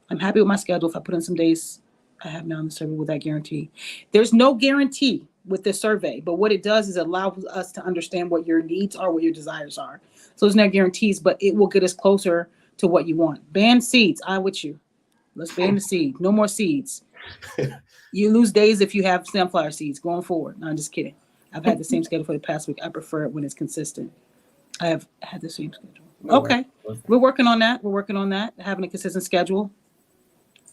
I'm happy with my schedule. If I put in some days I have now in the survey, will that guarantee? There's no guarantee with this survey, but what it does is it allows us to understand what your needs are, what your desires are. So there's no guarantees, but it will get us closer to what you want. Ban seeds. I'm with you. Let's ban the seed. No more seeds. You lose days if you have sunflower seeds going forward. No, I'm just kidding. I've had the same schedule for the past week. I prefer it when it's consistent. I have had the same schedule. Okay. We're working on that. Having a consistent schedule.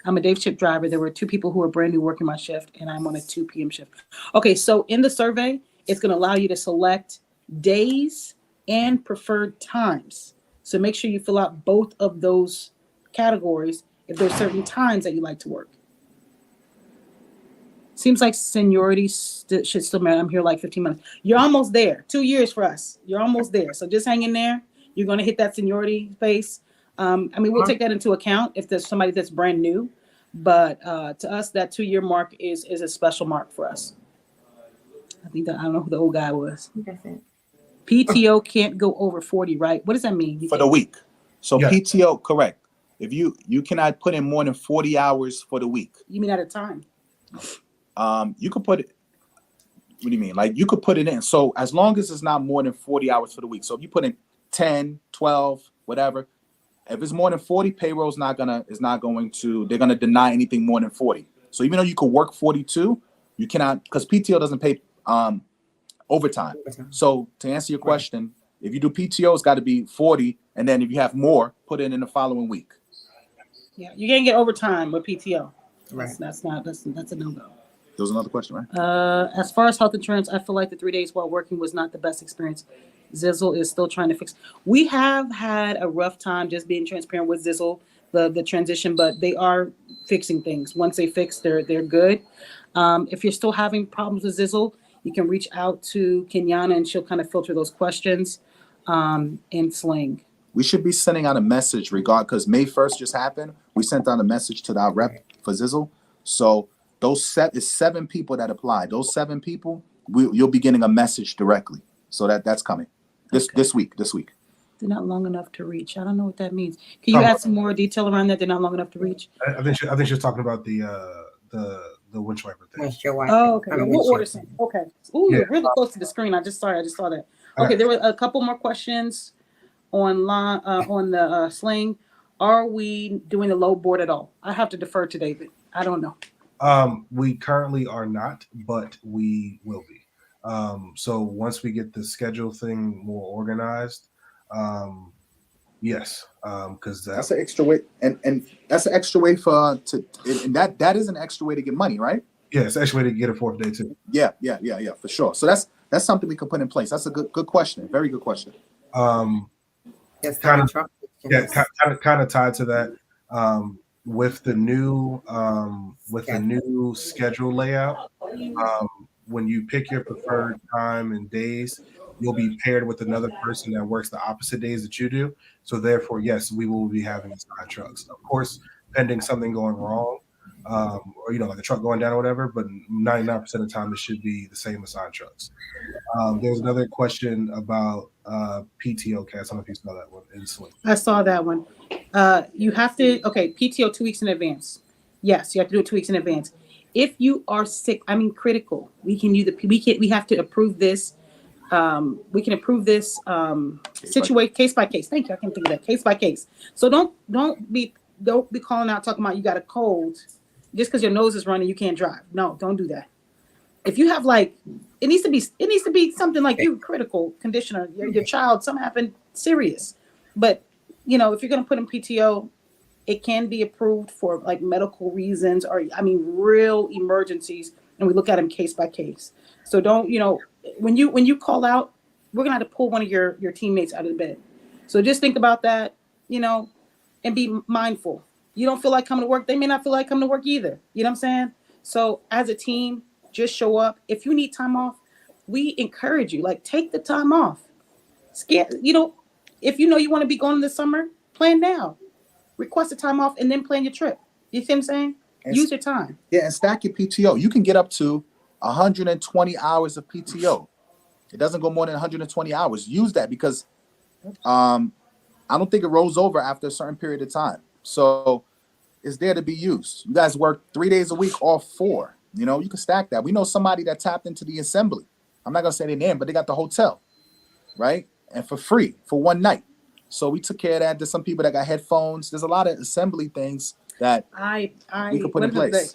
I'm a day shift driver. There were 2 people who are brand new working my shift, and I'm on a 2 p.m. shift. Okay, so in the survey, it's going to allow you to select days and preferred times. So make sure you fill out both of those categories if there's certain times that you like to work. Seems like seniority should still matter. I'm here like 15 months. You're almost there. 2 years for us. You're almost there. So just hang in there. You're going to hit that seniority space. We'll take that into account if there's somebody that's brand new. But to us, that 2-year mark is a special mark for us. I don't know who the old guy was. That's it. PTO can't go over 40, right? What does that mean? For the week. So yeah. PTO, correct. If you cannot put in more than 40 hours for the week. You mean at a time? You could put it. What do you mean? Like you could put it in. So as long as it's not more than 40 hours for the week. So if you put in 10, 12, whatever. If it's more than 40, payroll's they're going to deny anything more than 40. So even though you could work 42, you cannot, because PTO doesn't pay overtime. So to answer your question, if you do PTO, it's got to be 40. And then if you have more, put it in the following week. Yeah, you can't get overtime with PTO. Right. That's a no-go. There was another question, right? As far as health insurance, I feel like the 3 days while working was not the best experience. Zizzle is still trying to fix. We have had a rough time just being transparent with Zizzle, the transition, but they are fixing things. Once they fix, they're good. If you're still having problems with Zizzle, you can reach out to Kenyana and she'll kind of filter those questions in Sling. We should be sending out a message because May 1st just happened. We sent out a message to our rep for Zizzle. So those 7 people that apply. Those 7 people, you'll be getting a message directly. So that's coming this week. They're not long enough to reach. I don't know what that means. Can you add some more detail around that? They're not long enough to reach. I think she's talking about the windshield wiper thing. Oh, okay. We'll order some. Okay. Ooh, Yeah. you're really close to the screen. I just saw that. Okay, there were a couple more questions online on the Sling. Are we doing the load board at all? I have to defer to David. I don't know. We currently are not, but we will be. So once we get the schedule thing more organized, yes, because that's an extra way, and that's an extra way and that is an extra way to get money, right? Yeah, it's an extra way to get a 4th day too. Yeah, for sure. So that's something we can put in place. That's a good question. Very good question. Kind of tied to that. With the new schedule layout, when you pick your preferred time and days, you'll be paired with another person that works the opposite days that you do. So therefore, yes, we will be having assigned trucks. Of course, pending something going wrong, or like a truck going down or whatever. But 99% of the time, it should be the same assigned trucks. There's another question about PTO. Cass, I don't know if you saw that one in Sling. I saw that one. You have to PTO 2 weeks in advance. Yes, you have to do it 2 weeks in advance. If you are sick, critical, we have to approve this. We can approve this situation case by case. Thank you. I can think of that, case by case. So don't be calling out talking about you got a cold just because your nose is running, you can't drive. No, don't do that. If you have it needs to be something like you critical condition or your child, something happened serious. But if you're gonna put in PTO, it can be approved for medical reasons or real emergencies, and we look at them case by case. So don't when you call out, we're gonna have to pull one of your teammates out of the bed. So just think about that, and be mindful. You don't feel like coming to work, they may not feel like coming to work either. You know what I'm saying? So as a team, just show up. If you need time off, we encourage you, take the time off. If you want to be going this summer, plan now. Request a time off and then plan your trip. You see what I'm saying? Use your time. Yeah, and stack your PTO. You can get up to 120 hours of PTO. It doesn't go more than 120 hours. Use that because I don't think it rolls over after a certain period of time. So it's there to be used. You guys work 3 days a week, all 4. You can stack that. We know somebody that tapped into the assembly. I'm not going to say their name, but they got the hotel, right? And for free for one night. So we took care of that. There's some people that got headphones. There's a lot of assembly things that we could put in place.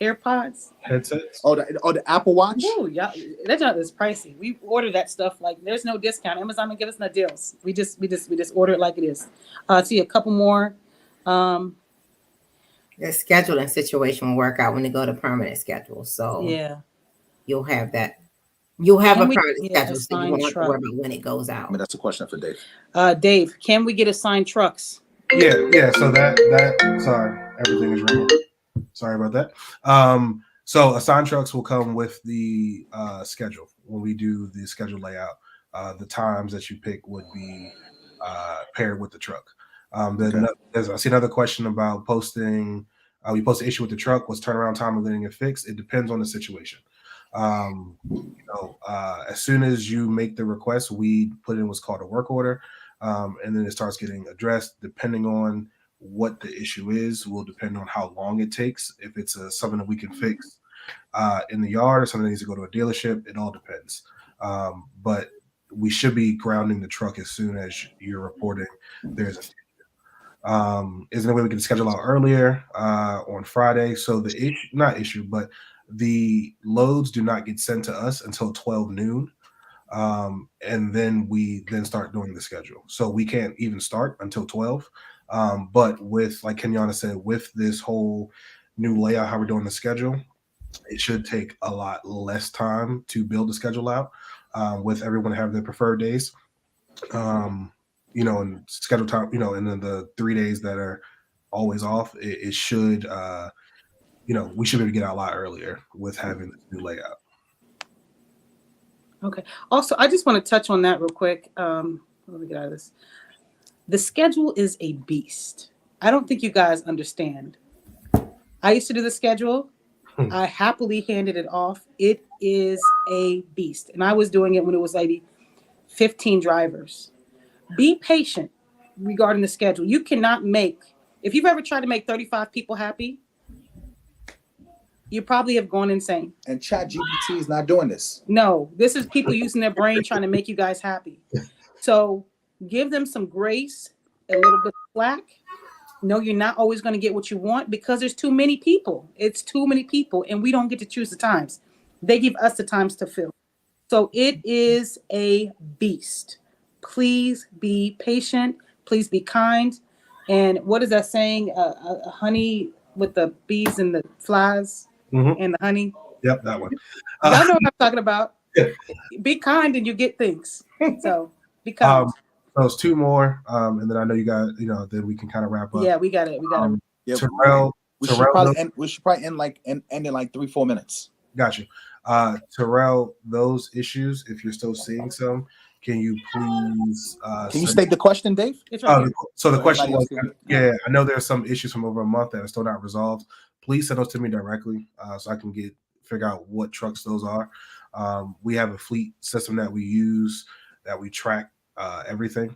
AirPods, headsets. Oh, the Apple Watch. Oh, yeah, that job is pricey. We order that stuff there's no discount. Amazon don't give us no deals. We just order it like it is. See a couple more. The scheduling situation will work out when they go to permanent schedule. So yeah, you'll have that. You'll have a permanent schedule, so you won't have to worry about when it goes out. That's a question for Dave. Dave, can we get assigned trucks? Yeah. So that sorry, everything is ringing. Sorry about that. So assigned trucks will come with the schedule. When we do the schedule layout, the times that you pick would be paired with the truck. I see another question about posting. We post an issue with the truck. What's turnaround time of getting it fixed? It depends on the situation. As soon as you make the request, we put in what's called a work order, and then it starts getting addressed. Depending on what the issue is, will depend on how long it takes. If it's something that we can fix in the yard or something that needs to go to a dealership, it all depends. But we should be grounding the truck as soon as you're reporting there's a is there a way we can schedule out earlier on Friday? So the loads do not get sent to us until 12 noon. And then we start doing the schedule. So we can't even start until 12. But with, like Kenyana said, with this whole new layout, how we're doing the schedule, it should take a lot less time to build the schedule out with everyone having their preferred days. And schedule time, and then the 3 days that are always off, it should, we should be able to get out a lot earlier with having this new layout. Okay. Also, I just want to touch on that real quick. Let me get out of this. The schedule is a beast. I don't think you guys understand. I used to do the schedule. I happily handed it off. It is a beast. And I was doing it when it was maybe 15 drivers. Be patient regarding the schedule. You cannot make, if you've ever tried to make 35 people happy, you probably have gone insane. And ChatGPT is not doing this. No, this is people using their brain trying to make you guys happy. So give them some grace, a little bit of slack. No, you're not always going to get what you want because there's too many people. It's too many people, and we don't get to choose the times. They give us the times to fill. So it is a beast. Please be patient. Please be kind. And what is that saying? Honey with the bees and the flies and the honey. Yep, that one. Y'all know what I'm talking about. Be kind and you get things. So be kind. Those two more, and then I know you got, then we can kind of wrap up. Yeah, we got it. Yeah, Terrell, we should probably end in like 3-4 minutes. Got you. Terrell, those issues, if you're still seeing some, can you please can you state the question, Dave? So the question was, I know there's some issues from over a month that are still not resolved. Please send those to me directly so I can figure out what trucks those are. We have a fleet system that we use that we track everything.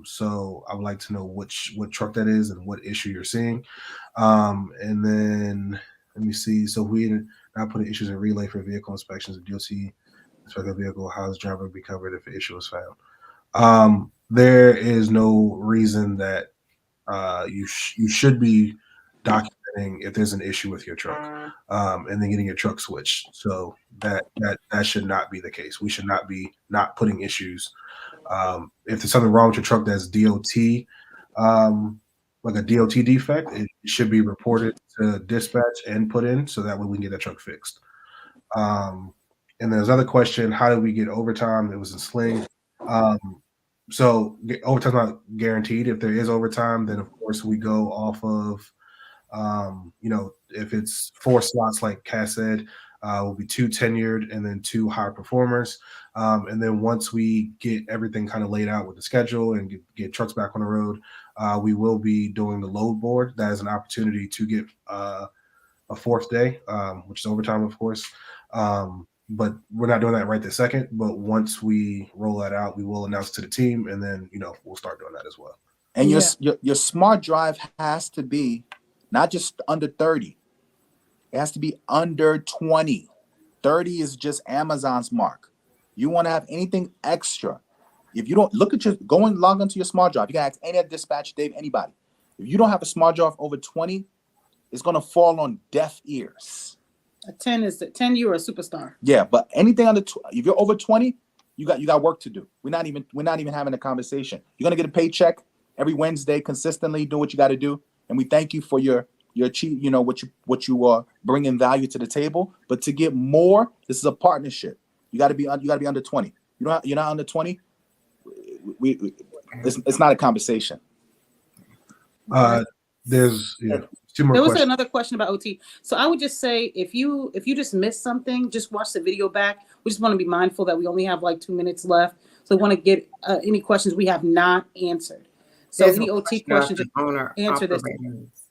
So I would like to know what truck that is and what issue you're seeing. And then let me see. So we not putting issues in relay for vehicle inspections of DOT inspect the vehicle. How does driver be covered if an issue is found? There is no reason that you should be documenting if there's an issue with your truck and then getting your truck switched. So that should not be the case. We should not be not putting issues. If there's something wrong with your truck that's DOT, like a DOT defect, it should be reported to dispatch and put in so that way we can get that truck fixed. And there's another question, how do we get overtime? It was in Sling. So overtime's not guaranteed. If there is overtime, then of course we go off of, if it's 4 slots, like Cass said, will be 2 tenured and then 2 high performers. And then once we get everything kind of laid out with the schedule and get trucks back on the road, we will be doing the load board. That is an opportunity to get a 4th day, which is overtime, of course. But we're not doing that right this second. But once we roll that out, we will announce to the team, and then we'll start doing that as well. And your smart drive has to be not just under 30. It has to be under 20. 30 is just Amazon's mark. You want to have anything extra. If you don't go and log into your smart drive. You can ask any at dispatch, Dave, anybody. If you don't have a smart drive over 20, it's going to fall on deaf ears. A 10 is 10. You're a superstar. Yeah, but anything under if you're over 20, you got work to do. We're not even having a conversation. You're gonna get a paycheck every Wednesday, consistently do what you got to do, and we thank you for your what you are bringing value to the table. But to get more, this is a partnership. You got to be under 20. You're not under 20. It's not a conversation. There's 2 more. There was questions. another question about OT. So I would just say if you just missed something, just watch the video back. We just want to be mindful that we only have like 2 minutes left. So we want to get any questions we have not answered. So There's any OT questions, answer this.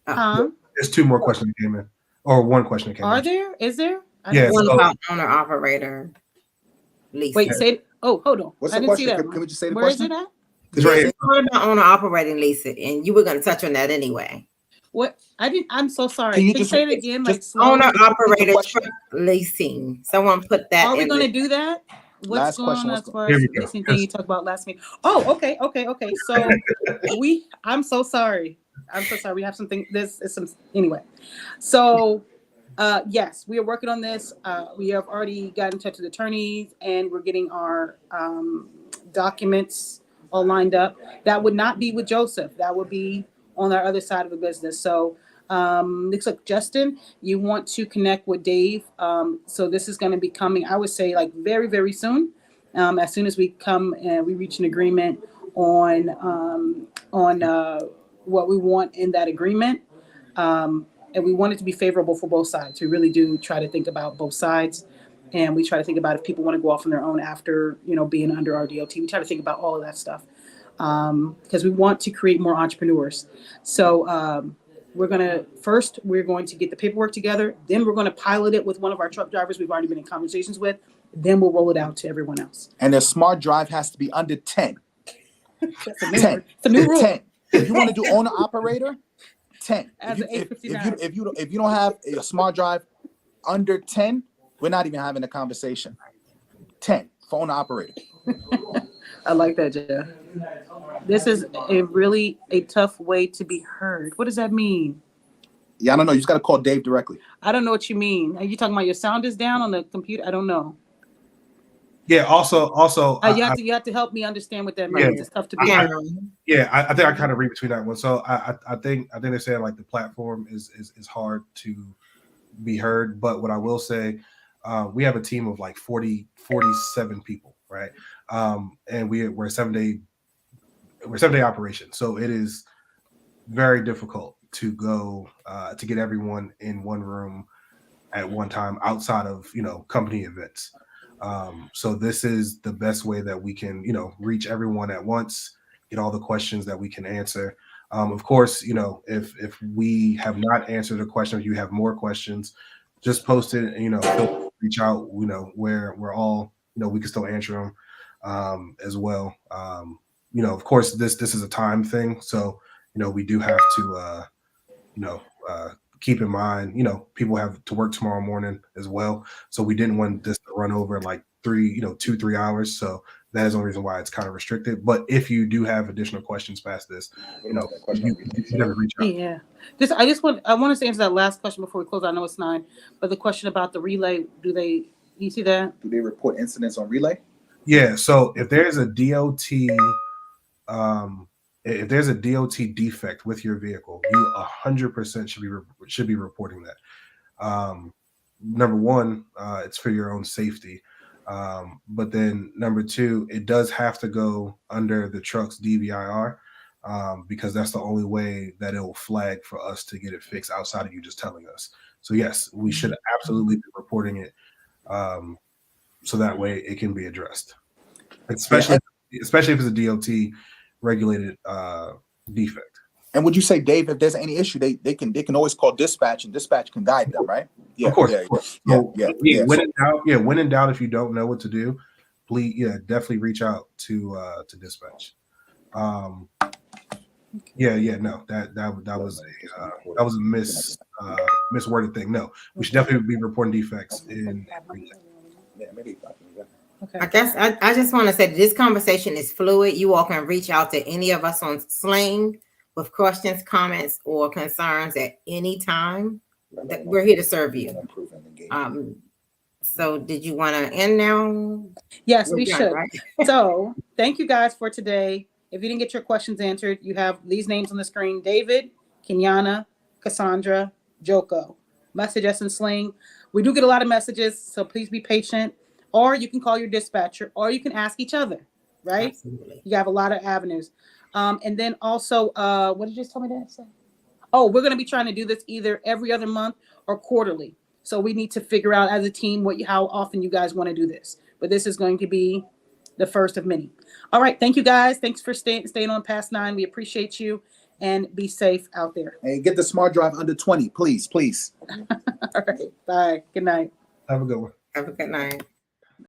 There's 2 more questions that came in, or 1 question that came in. Are there? Is there? Yeah. One about owner operator leasing. Wait, say. Oh, hold on. What's I the didn't see question? that. Can we just say the Where question? is it at? It's right here. It's about owner operating leasing, and you were going to touch on that anyway. What? I didn't. I'm so sorry. Can you Can you just say it again? Like Owner slowly? operator truck leasing. Someone put that. Are we in going to the- do that? What's Last going question, on what's as far Here as we go. leasing thing you talked about last meeting? Oh, okay. So I'm so sorry. We have something. This is some anyway. So yes, we are working on this. We have already got in touch with attorneys, and we're getting our documents all lined up. That would not be with Joseph. That would be on our other side of the business. So looks like Justin, you want to connect with Dave. So this is going to be coming, I would say, like very, very soon. As soon as we come and we reach an agreement on what we want in that agreement. And we want it to be favorable for both sides. We really do try to think about both sides. And we try to think about if people want to go off on their own after, being under our DOT. We try to think about all of that stuff because we want to create more entrepreneurs. So we're going to get the paperwork together. Then we're going to pilot it with one of our truck drivers we've already been in conversations with. Then we'll roll it out to everyone else. And their smart drive has to be under 10. That's a new 10. word. It's a new rule. 10. If you want to do owner operator, 10. As If an you don't have a smart drive under 10, we're not even having a conversation. 10 for owner operator. I like that, Jeff. This is a tough way to be heard. What does that mean? Yeah, I don't know. You just got to call Dave directly. I don't know what you mean. Are you talking about your sound is down on the computer? I don't know. Yeah. Also, you have to help me understand what that means. Yeah. It's tough to be heard. I think I kind of read between that one. So I think they're saying like the platform is hard to be heard. But what I will say, we have a team of like 47 people, right? And we're a 7-day operation. So it is very difficult to go to get everyone in one room at one time outside of company events. So this is the best way that we can reach everyone at once, get all the questions that we can answer. Of course, if we have not answered a question, if you have more questions, just post it and reach out, where we're all we can still answer them as well. Of course this is a time thing, so we do have to keep in mind, people have to work tomorrow morning as well. So we didn't want this to run over like 2-3 hours. So that is the only reason why it's kind of restricted. But if you do have additional questions past this, you never reach out. Yeah. I want us to answer that last question before we close. I know it's 9, but the question about the relay, you see that? Do they report incidents on relay? Yeah. So if there's a DOT, defect with your vehicle, you 100% should be reporting that. Number one, it's for your own safety. But then number 2, it does have to go under the truck's DVIR, because that's the only way that it will flag for us to get it fixed outside of you just telling us. So yes, we should absolutely be reporting it, so that way it can be addressed, especially if it's a DOT regulated defect. And would you say, Dave, if there's any issue, they can always call dispatch, and dispatch can guide them, right? Yeah, of course. When in doubt, if you don't know what to do, please, definitely reach out to dispatch. No, that was a misworded thing. No, we should definitely be reporting defects in. Okay. I guess I just want to say this conversation is fluid. You all can reach out to any of us on Sling with questions, comments, or concerns at any time. We're here to serve you. So did you want to end now? Yes, we should. Right? So thank you guys for today. If you didn't get your questions answered, you have these names on the screen: David, Kenyana, Cassandra, Joko. Message us in Sling. We do get a lot of messages, so please be patient. Or you can call your dispatcher, or you can ask each other, right? Absolutely. You have a lot of avenues. And then also, what did you just tell me to say? Oh, we're going to be trying to do this either every other month or quarterly. So we need to figure out as a team how often you guys want to do this. But this is going to be the first of many. All right. Thank you, guys. Thanks for staying on past 9. We appreciate you, and be safe out there. Hey, get the smart drive under 20, please. All right. Bye. Good night. Have a good one. Have a good night.